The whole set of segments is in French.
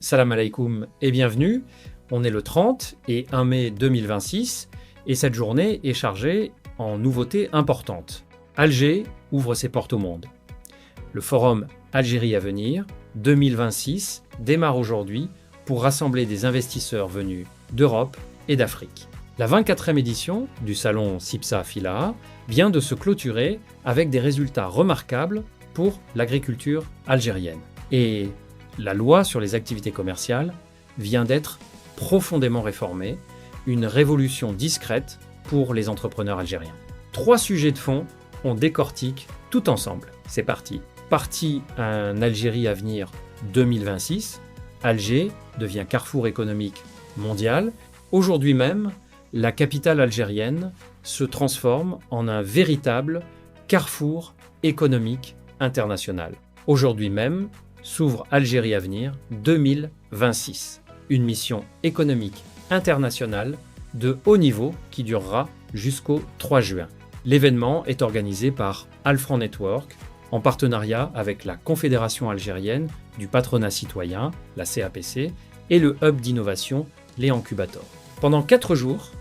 Salam alaikum et bienvenue. On est le 30 et 1 mai 2026 et cette journée est chargée en nouveautés importantes. Alger ouvre ses portes au monde. Le forum Algérie à venir 2026 démarre aujourd'hui pour rassembler des investisseurs venus d'Europe et d'Afrique. La 24e édition du salon CIPSA Philaha vient de se clôturer avec des résultats remarquables pour l'agriculture algérienne. Et la loi sur les activités commerciales vient d'être profondément réformée, une révolution discrète pour les entrepreneurs algériens. 3 sujets de fond, on décortique tout ensemble. C'est parti. Parti un Algérie à venir 2026. Alger devient carrefour économique mondial. Aujourd'hui même, la capitale algérienne se transforme en un véritable carrefour économique international. Aujourd'hui même, s'ouvre Algérie à venir 2026, une mission économique internationale de haut niveau qui durera jusqu'au 3 juin. L'événement est organisé par Altfront Network en partenariat avec la Confédération algérienne du patronat citoyen, la CAPC, et le hub d'innovation, les Incubators. Pendant 4 jours,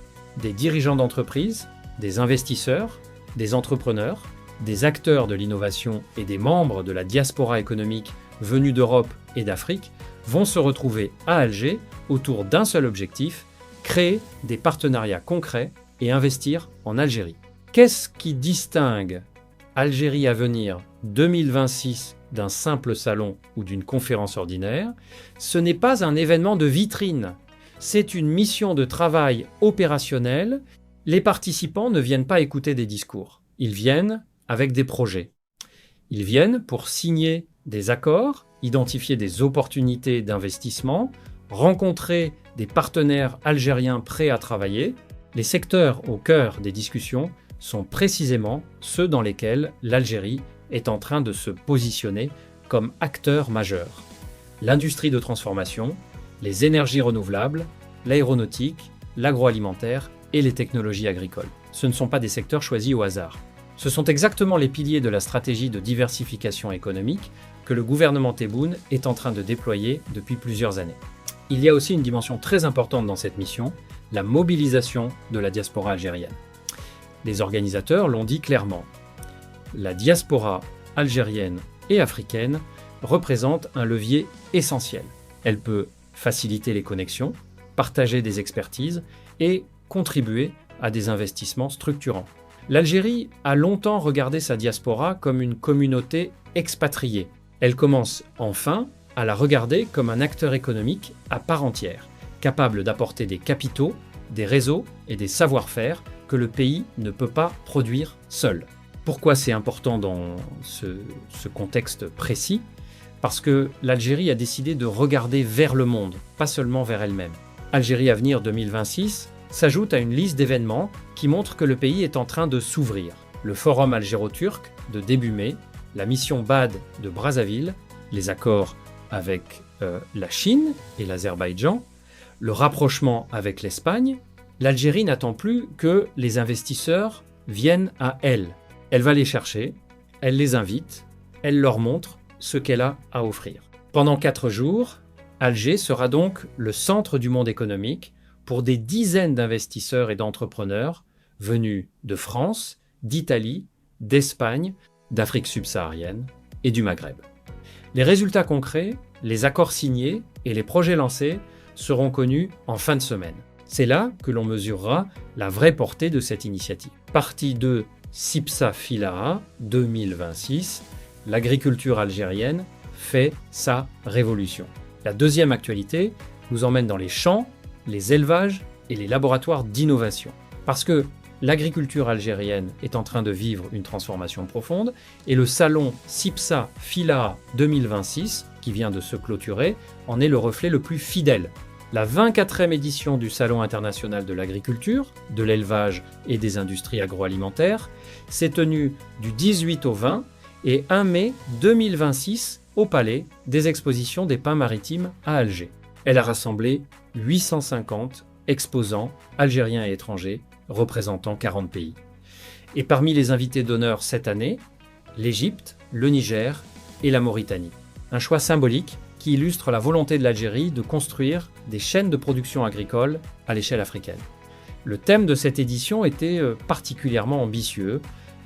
des dirigeants d'entreprises, des investisseurs, des entrepreneurs, des acteurs de l'innovation et des membres de la diaspora économique venus d'Europe et d'Afrique vont se retrouver à Alger autour d'un seul objectif, créer des partenariats concrets et investir en Algérie. Qu'est-ce qui distingue Algérie à venir 2026 d'un simple salon ou d'une conférence ordinaire? Ce n'est pas un événement de vitrine, c'est une mission de travail opérationnelle. Les participants ne viennent pas écouter des discours, ils viennent avec des projets. Ils viennent pour signer des accords, identifier des opportunités d'investissement, rencontrer des partenaires algériens prêts à travailler. Les secteurs au cœur des discussions sont précisément ceux dans lesquels l'Algérie est en train de se positionner comme acteur majeur. L'industrie de transformation, les énergies renouvelables, l'aéronautique, l'agroalimentaire et les technologies agricoles. Ce ne sont pas des secteurs choisis au hasard. Ce sont exactement les piliers de la stratégie de diversification économique que le gouvernement Tebboune est en train de déployer depuis plusieurs années. Il y a aussi une dimension très importante dans cette mission, la mobilisation de la diaspora algérienne. Les organisateurs l'ont dit clairement. La diaspora algérienne et africaine représente un levier essentiel. Elle peut faciliter les connexions, partager des expertises et contribuer à des investissements structurants. L'Algérie a longtemps regardé sa diaspora comme une communauté expatriée. Elle commence enfin à la regarder comme un acteur économique à part entière, capable d'apporter des capitaux, des réseaux et des savoir-faire que le pays ne peut pas produire seul. Pourquoi c'est important dans ce contexte précis? Parce que l'Algérie a décidé de regarder vers le monde, pas seulement vers elle-même. Algérie à venir 2026 s'ajoute à une liste d'événements qui montre que le pays est en train de s'ouvrir. Le forum algéro-turc de début mai, la mission BAD de Brazzaville, les accords avec la Chine et l'Azerbaïdjan, le rapprochement avec l'Espagne. L'Algérie n'attend plus que les investisseurs viennent à elle. Elle va les chercher, elle les invite, elle leur montre ce qu'elle a à offrir. Pendant 4 jours, Alger sera donc le centre du monde économique pour des dizaines d'investisseurs et d'entrepreneurs venus de France, d'Italie, d'Espagne, d'Afrique subsaharienne et du Maghreb. Les résultats concrets, les accords signés et les projets lancés seront connus en fin de semaine. C'est là que l'on mesurera la vraie portée de cette initiative. Partie 2, CIPSA Philaha 2026, l'agriculture algérienne fait sa révolution. La deuxième actualité nous emmène dans les champs, les élevages et les laboratoires d'innovation. Parce que l'agriculture algérienne est en train de vivre une transformation profonde et le salon CIPSA Philaha 2026, qui vient de se clôturer, en est le reflet le plus fidèle. La 24e édition du Salon international de l'agriculture, de l'élevage et des industries agroalimentaires s'est tenue du 18 au 20 et 1 mai 2026 au Palais des expositions des pins maritimes à Alger. Elle a rassemblé 850 exposants algériens et étrangers représentant 40 pays. Et parmi les invités d'honneur cette année, l'Égypte, le Niger et la Mauritanie. Un choix symbolique qui qui illustre la volonté de l'Algérie de construire des chaînes de production agricole à l'échelle africaine. Le thème de cette édition était particulièrement ambitieux: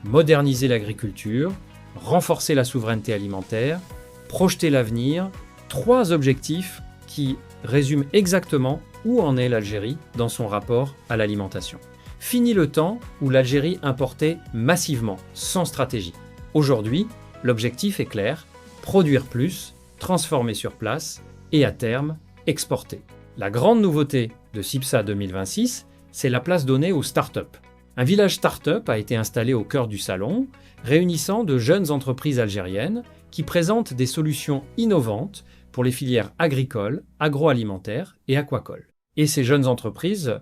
moderniser l'agriculture, renforcer la souveraineté alimentaire, projeter l'avenir, 3 objectifs qui résument exactement où en est l'Algérie dans son rapport à l'alimentation. Fini le temps où l'Algérie importait massivement, sans stratégie. Aujourd'hui, l'objectif est clair: produire plus, transformer sur place et à terme, exporter. La grande nouveauté de CIPSA 2026, c'est la place donnée aux startups. Un village start-up a été installé au cœur du salon, réunissant de jeunes entreprises algériennes qui présentent des solutions innovantes pour les filières agricoles, agroalimentaires et aquacoles. Et ces jeunes entreprises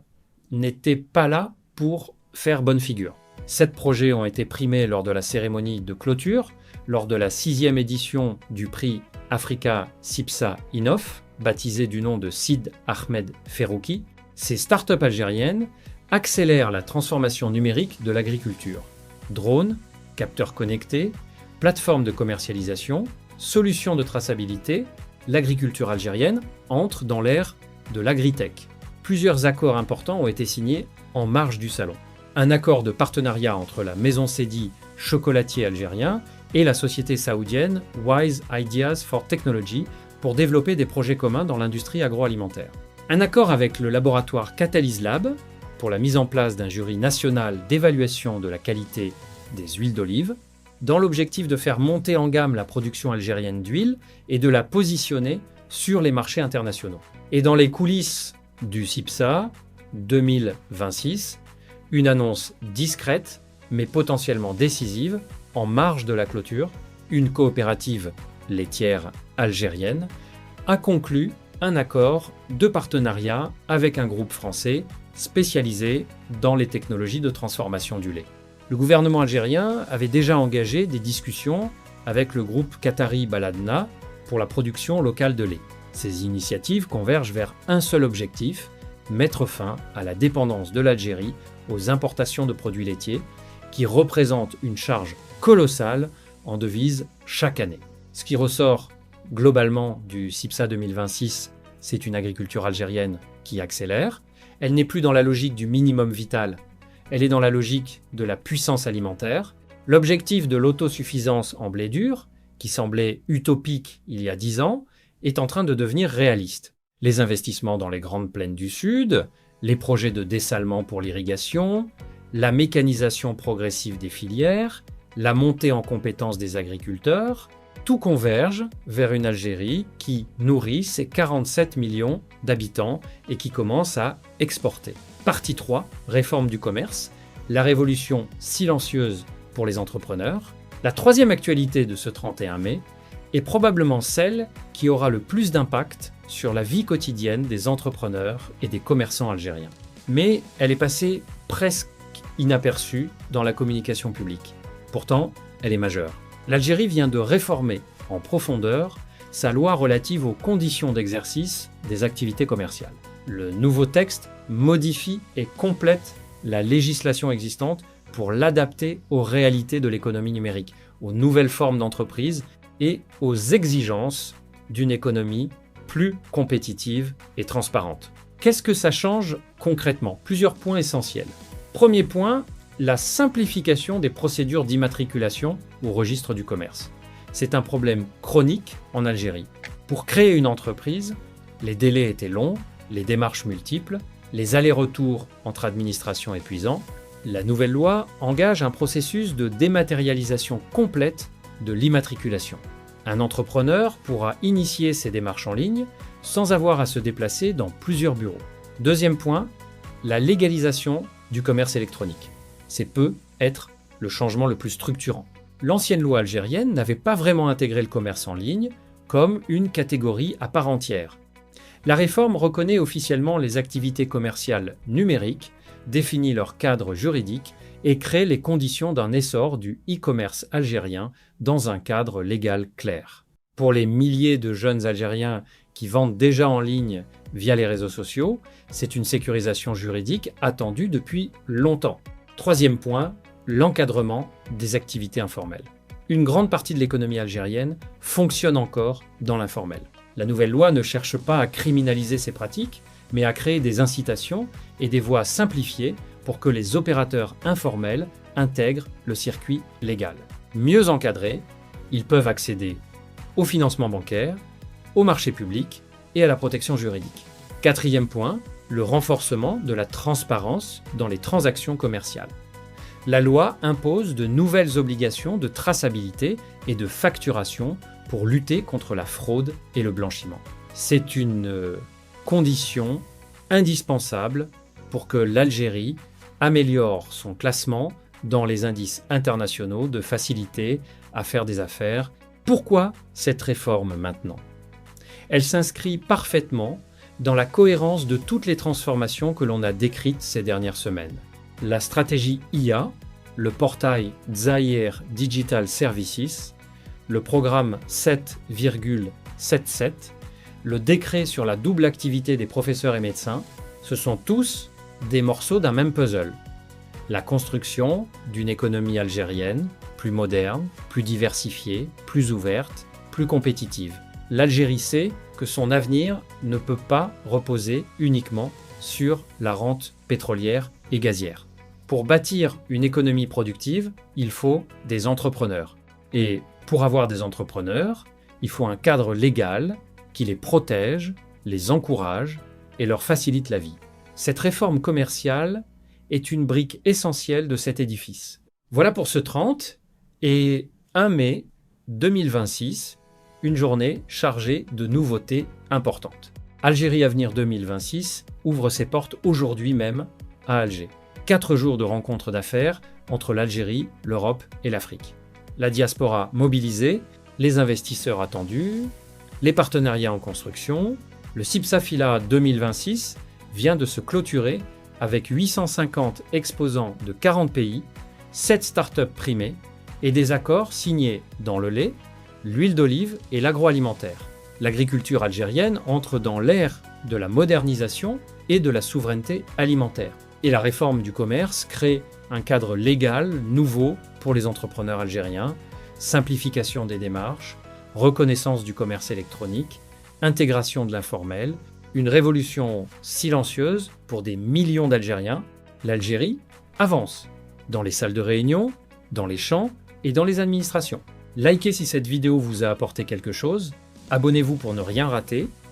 n'étaient pas là pour faire bonne figure. 7 projets ont été primés lors de la cérémonie de clôture, lors de la 6e édition du prix Africa CIPSA Innov, baptisé du nom de Sid Ahmed Ferrouki. Ces startups algériennes accélèrent la transformation numérique de l'agriculture. Drones, capteurs connectés, plateformes de commercialisation, solutions de traçabilité, l'agriculture algérienne entre dans l'ère de l'agritech. Plusieurs accords importants ont été signés en marge du salon. Un accord de partenariat entre la maison Sedi, chocolatier algérien, et la société saoudienne Wise Ideas for Technology pour développer des projets communs dans l'industrie agroalimentaire. Un accord avec le laboratoire Catalyse Lab pour la mise en place d'un jury national d'évaluation de la qualité des huiles d'olive, dans l'objectif de faire monter en gamme la production algérienne d'huile et de la positionner sur les marchés internationaux. Et dans les coulisses du CIPSA 2026, une annonce discrète mais potentiellement décisive en marge de la clôture: une coopérative laitière algérienne a conclu un accord de partenariat avec un groupe français spécialisé dans les technologies de transformation du lait. Le gouvernement algérien avait déjà engagé des discussions avec le groupe qatari Baladna pour la production locale de lait. Ces initiatives convergent vers un seul objectif: mettre fin à la dépendance de l'Algérie aux importations de produits laitiers, qui représentent une charge colossale en devises chaque année. Ce qui ressort globalement du CIPSA 2026, c'est une agriculture algérienne qui accélère. Elle n'est plus dans la logique du minimum vital, elle est dans la logique de la puissance alimentaire. L'objectif de l'autosuffisance en blé dur, qui semblait utopique il y a 10 ans, est en train de devenir réaliste. Les investissements dans les grandes plaines du Sud, les projets de dessalement pour l'irrigation, la mécanisation progressive des filières, la montée en compétences des agriculteurs, tout converge vers une Algérie qui nourrit ses 47 millions d'habitants et qui commence à exporter. Partie 3, réforme du commerce, la révolution silencieuse pour les entrepreneurs. La 3e actualité de ce 31 mai est probablement celle qui aura le plus d'impact sur la vie quotidienne des entrepreneurs et des commerçants algériens. Mais elle est passée presque inaperçue dans la communication publique. Pourtant, elle est majeure. L'Algérie vient de réformer en profondeur sa loi relative aux conditions d'exercice des activités commerciales. Le nouveau texte modifie et complète la législation existante pour l'adapter aux réalités de l'économie numérique, aux nouvelles formes d'entreprise et aux exigences d'une économie plus compétitive et transparente. Qu'est-ce que ça change concrètement? Plusieurs points essentiels. Premier point, la simplification des procédures d'immatriculation au registre du commerce. C'est un problème chronique en Algérie. Pour créer une entreprise, les délais étaient longs, les démarches multiples, les allers-retours entre administrations épuisants. La nouvelle loi engage un processus de dématérialisation complète de l'immatriculation. Un entrepreneur pourra initier ses démarches en ligne sans avoir à se déplacer dans plusieurs bureaux. Deuxième point, la légalisation du commerce électronique. C'est peut être le changement le plus structurant. L'ancienne loi algérienne n'avait pas vraiment intégré le commerce en ligne comme une catégorie à part entière. La réforme reconnaît officiellement les activités commerciales numériques, définit leur cadre juridique et crée les conditions d'un essor du e-commerce algérien dans un cadre légal clair. Pour les milliers de jeunes Algériens qui vendent déjà en ligne via les réseaux sociaux, c'est une sécurisation juridique attendue depuis longtemps. Troisième point, l'encadrement des activités informelles. Une grande partie de l'économie algérienne fonctionne encore dans l'informel. La nouvelle loi ne cherche pas à criminaliser ces pratiques, mais à créer des incitations et des voies simplifiées pour que les opérateurs informels intègrent le circuit légal. Mieux encadrés, ils peuvent accéder au financement bancaire, au marché public et à la protection juridique. Quatrième point, le renforcement de la transparence dans les transactions commerciales. La loi impose de nouvelles obligations de traçabilité et de facturation pour lutter contre la fraude et le blanchiment. C'est une condition indispensable pour que l'Algérie améliore son classement dans les indices internationaux de facilité à faire des affaires. Pourquoi cette réforme maintenant ? Elle s'inscrit parfaitement dans la cohérence de toutes les transformations que l'on a décrites ces dernières semaines. La stratégie IA, le portail Dzahir Digital Services, le programme 7,77, le décret sur la double activité des professeurs et médecins, ce sont tous des morceaux d'un même puzzle. La construction d'une économie algérienne plus moderne, plus diversifiée, plus ouverte, plus compétitive. L'Algérie sait que son avenir ne peut pas reposer uniquement sur la rente pétrolière et gazière. Pour bâtir une économie productive, il faut des entrepreneurs. Et pour avoir des entrepreneurs, il faut un cadre légal qui les protège, les encourage et leur facilite la vie. Cette réforme commerciale est une brique essentielle de cet édifice. Voilà pour ce 30 et 1 mai 2026, une journée chargée de nouveautés importantes. Algérie Avenir 2026 ouvre ses portes aujourd'hui même à Alger. 4 jours de rencontres d'affaires entre l'Algérie, l'Europe et l'Afrique. La diaspora mobilisée, les investisseurs attendus, les partenariats en construction. Le CIPSA-FILA 2026 vient de se clôturer avec 850 exposants de 40 pays, 7 startups primées et des accords signés dans le lait, l'huile d'olive et l'agroalimentaire. L'agriculture algérienne entre dans l'ère de la modernisation et de la souveraineté alimentaire. Et la réforme du commerce crée un cadre légal nouveau pour les entrepreneurs algériens, simplification des démarches, reconnaissance du commerce électronique, intégration de l'informel, une révolution silencieuse pour des millions d'Algériens. L'Algérie avance dans les salles de réunion, dans les champs et dans les administrations. Likez si cette vidéo vous a apporté quelque chose, abonnez-vous pour ne rien rater